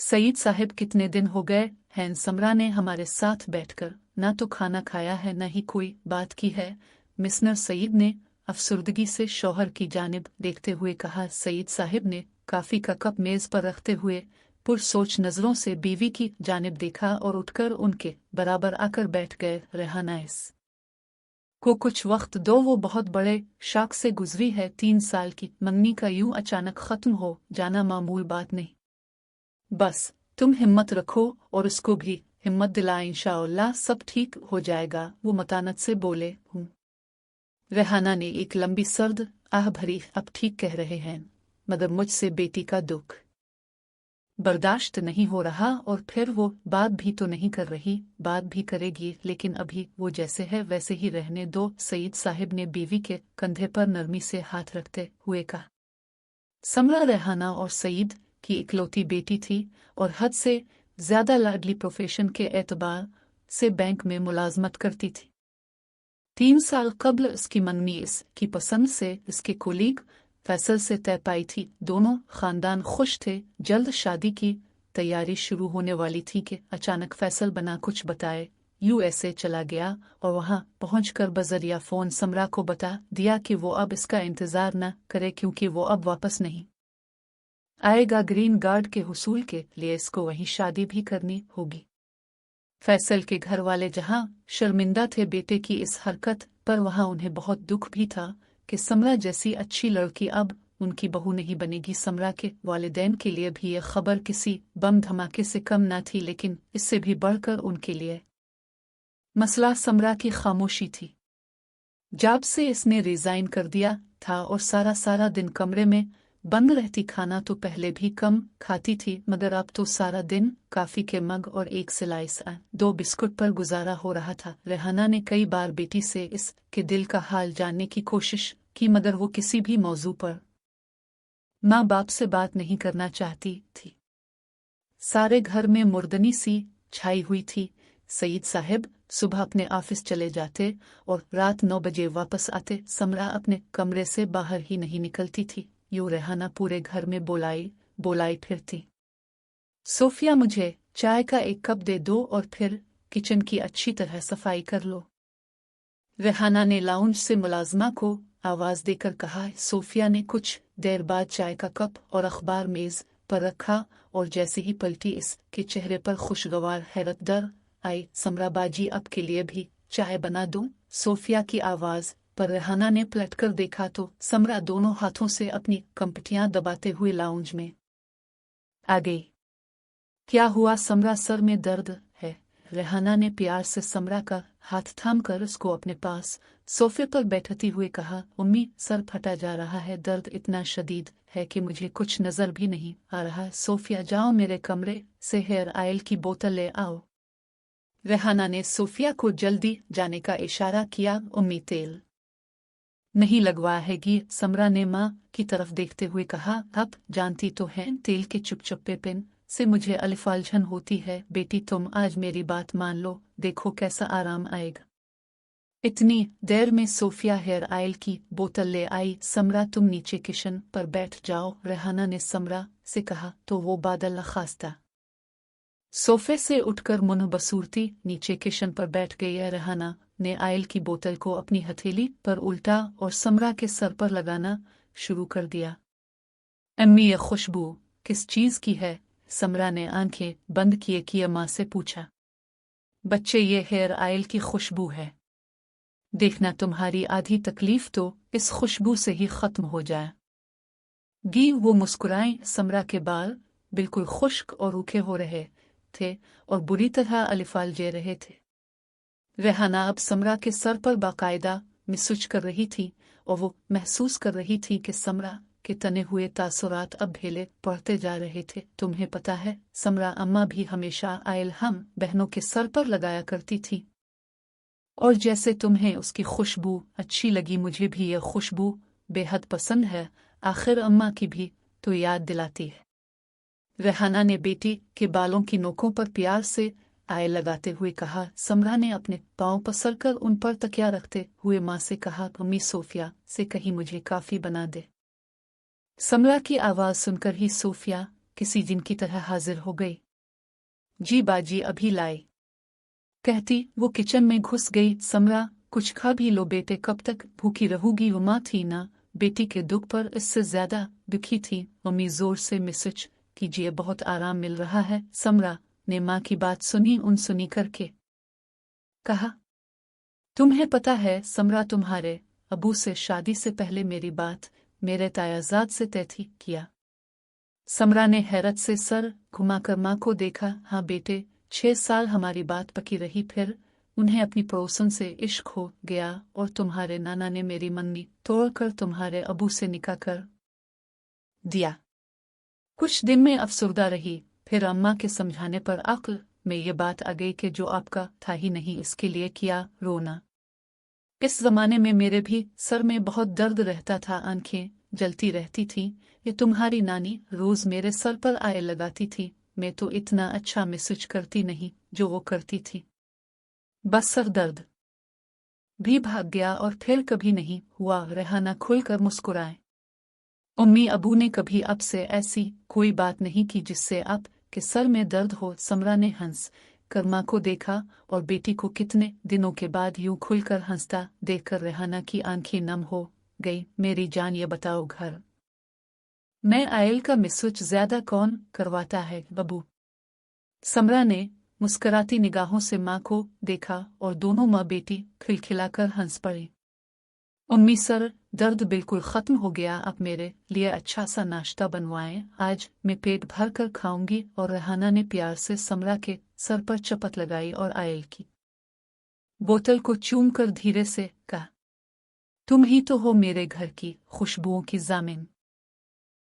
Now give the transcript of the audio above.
सईद साहब कितने दिन हो गए हैं समरा ने हमारे साथ बैठकर ना तो खाना खाया है न ही कोई बात की है। मिस्टर सईद ने अफसुर्दगी से शौहर की जानिब देखते हुए कहा। सईद साहब ने काफी का कप मेज पर रखते हुए पुरसोच नजरों से बीवी की जानिब देखा और उठकर उनके बराबर आकर बैठ गए। रेहाना इस को कुछ वक्त दो, वो बहुत बड़े शाक से गुजरी है। 3 साल की मंगनी का यूं अचानक खत्म हो जाना मामूल बात नहीं। बस तुम हिम्मत रखो और उसको भी हिम्मत दिला, इंशाअल्लाह सब ठीक हो जाएगा। वो मतानत से बोले। रेहाना ने एक लंबी सर्द आह भरी, अब ठीक कह रहे हैं मगर मुझसे बेटी का दुख बर्दाश्त नहीं हो रहा। और फिर वो बात भी तो नहीं कर रही। बात भी करेगी लेकिन अभी वो जैसे है वैसे ही रहने दो। सईद साहब ने बीवी के कंधे पर नरमी से हाथ रखते हुए कहा। समरा रेहाना और सईद की इकलौती बेटी थी और हद से ज्यादा लाडली। प्रोफेशन के एतबार से बैंक में मुलाजमत करती थी। 3 साल कबल इसकी मंगनी इसकी पसंद से इसके कोलीग फैसल से तय पाई थी। दोनों खानदान खुश थे। जल्द शादी की तैयारी शुरू होने वाली थी कि अचानक फैसल बना कुछ बताए यूएसए चला गया और वहां पहुंचकर बजरिया फोन समरा को बता दिया कि वो अब इसका इंतजार न करे क्योंकि वो अब वापस नहीं आएगा। ग्रीन कार्ड के हुसूल के लिए इसको वहीं शादी भी करनी होगी। फैसल के घर वाले जहां शर्मिंदा थे बेटे की इस हरकत पर, वहां उन्हें बहुत दुख भी था कि समरा जैसी अच्छी लड़की अब उनकी बहू नहीं बनेगी। समरा के वालिदैन के लिए भी यह खबर किसी बम धमाके से कम न थी, लेकिन इससे भी बढ़कर उनके लिए मसला समरा की खामोशी थी। जब से इसने रिजाइन कर दिया था और सारा सारा दिन कमरे में बंद रहती, खाना तो पहले भी कम खाती थी मगर अब तो सारा दिन काफी के मग और एक स्लाइस 2 बिस्कुट पर गुजारा हो रहा था। रेहाना ने कई बार बेटी से इसके दिल का हाल जानने की कोशिश की मगर वो किसी भी मौजू पर माँ बाप से बात नहीं करना चाहती थी। सारे घर में मुर्दनी सी छाई हुई थी। सईद साहब सुबह अपने ऑफिस चले जाते और रात 9 बजे वापस आते। समरा अपने कमरे से बाहर ही नहीं निकलती थी। यूं रेहाना पूरे घर में बोलाई फिरती। सोफिया, मुझे चाय का एक कप दे दो और फिर किचन की अच्छी तरह सफाई कर लो। रेहाना ने लाउंज से मुलाजमा को आवाज देकर कहा। सोफिया ने कुछ देर बाद चाय का कप और अखबार मेज पर रखा और जैसे ही पलटी इसके चेहरे पर खुशगवार हैरत दर आई। समरा बाजी, अब के लिए भी चाय बना दूं? सोफिया की आवाज पर रेहाना ने पलटकर देखा तो समरा दोनों हाथों से अपनी कंपटियां दबाते हुए लाउंज में आ गई। क्या हुआ समरा, सर में दर्द है? रेहाना ने प्यार से समरा का हाथ थामकर उसको अपने पास सोफे पर बैठती हुए कहा। उम्मी, सर फटा जा रहा है, दर्द इतना शदीद है कि मुझे कुछ नजर भी नहीं आ रहा। सोफिया, जाओ मेरे कमरे से हेयर ऑयल की बोतल ले आओ। रेहाना ने सोफिया को जल्दी जाने का इशारा किया। उम्मी तेल नहीं लगवाएगी? समरा ने माँ की तरफ देखते हुए कहा। अब जानती तो है तेल के चुपचुपेपन से मुझे अलिफालझन होती है। बेटी, तुम आज मेरी बात मान लो, देखो कैसा आराम आएगा। इतनी देर में सोफिया हेयर ऑयल की बोतल ले आई। समरा, तुम नीचे किचन पर बैठ जाओ, रेहाना ने समरा से कहा तो वो बादल खास्ता सोफे से उठकर मुंह बसूरती नीचे किचन पर बैठ गई। रेहाना ने ऑयल की बोतल को अपनी हथेली पर उल्टा और समरा के सर पर लगाना शुरू कर दिया। अम्मी, ये खुशबू किस चीज की है? समरा ने आंखें बंद किए माँ से पूछा। बच्चे, ये हेयर ऑयल की खुशबू है। देखना तुम्हारी आधी तकलीफ तो इस खुशबू से ही खत्म हो जाए गी। वो मुस्कुराएं। समरा के बाल बिल्कुल खुश्क और रूखे हो रहे थे और बुरी तरह अलिफालजे रहे थे। रेहाना अब समरा के सर पर बाकायदा मिसुच कर रही थी और वो महसूस कर रही थी कि समरा के तने हुए तासुरात अब ढेले पड़ते जा रहे थे। तुम्हें पता है, समरा अम्मा भी हमेशा आयल हम बहनों के सर पर लगाया करती थी और जैसे तुम्हें उसकी खुशबू अच्छी लगी, मुझे भी यह खुशबू बेहद पसंद है। आखिर अम्मा की भी तो याद दिलाती है। रेहाना ने बेटी के बालों की नोकों पर प्यार से आए लगाते हुए कहा। समरा ने अपने पांव पसरकर उन पर तकिया रखते हुए माँ से कहा। अम्मी, सोफिया से कहीं मुझे काफी बना दे। समरा की आवाज सुनकर ही सोफिया किसी जिन की तरह हाजिर हो गई। जी बाजी अभी लाए, कहती वो किचन में घुस गई। समरा, कुछ खा भी लो बेटे, कब तक भूखी रहूगी। वो माँ थी ना, बेटी के दुख पर इससे ज्यादा दुखी थी। मम्मी जोर से मिसच कीजिए, बहुत आराम मिल रहा है। समरा ने माँ की बात सुनी सुनी करके कहा, तुम्हें पता है समरा, तुम्हारे अबू से शादी से पहले मेरी बात मेरे तायाजाद से तय थी किया। समरा ने हैरत से सर घुमाकर माँ को देखा। हाँ बेटे, 6 साल हमारी बात पकी रही, फिर उन्हें अपनी पड़ोसन से इश्क हो गया और तुम्हारे नाना ने मेरी मंगनी तोड़कर तुम्हारे अबू से निकाह कर दिया। कुछ दिन में अफसुर्दा रही, फिर अम्मा के समझाने पर अक्ल में ये बात आ गई कि जो आपका था ही नहीं, इसके लिए किया रोना। इस जमाने में मेरे भी सर में बहुत दर्द रहता था, आंखें जलती रहती थी। ये तुम्हारी नानी रोज मेरे सर पर आए लगाती थी, मैं तो इतना अच्छा महसूस करती नहीं जो वो करती थी। बस सर दर्द भी भाग गया और फिर कभी नहीं हुआ। रेहाना खुलकर मुस्कुराए। अम्मी अबू ने कभी अब से ऐसी कोई बात नहीं की जिससे अब के सर में दर्द हो। समरा ने हंस कर माँ को देखा और बेटी को कितने दिनों के बाद यूं खुलकर हंसता देखकर रेहाना की आंखें नम हो गई। मेरी जान, ये बताओ, घर में आयल का मिसुच ज्यादा कौन करवाता है बबू? समरा ने मुस्कराती निगाहों से माँ को देखा और दोनों माँ बेटी खिलखिलाकर हंस पड़ी। अम्मी सर दर्द बिल्कुल खत्म हो गया, अब मेरे लिए अच्छा सा नाश्ता बनवाएं, आज मैं पेट भर कर खाऊंगी। और रेहाना ने प्यार से समरा के सर पर चपत लगाई और आयल की बोतल को चूम कर धीरे से कहा, तुम ही तो हो मेरे घर की खुशबुओं की जामिन।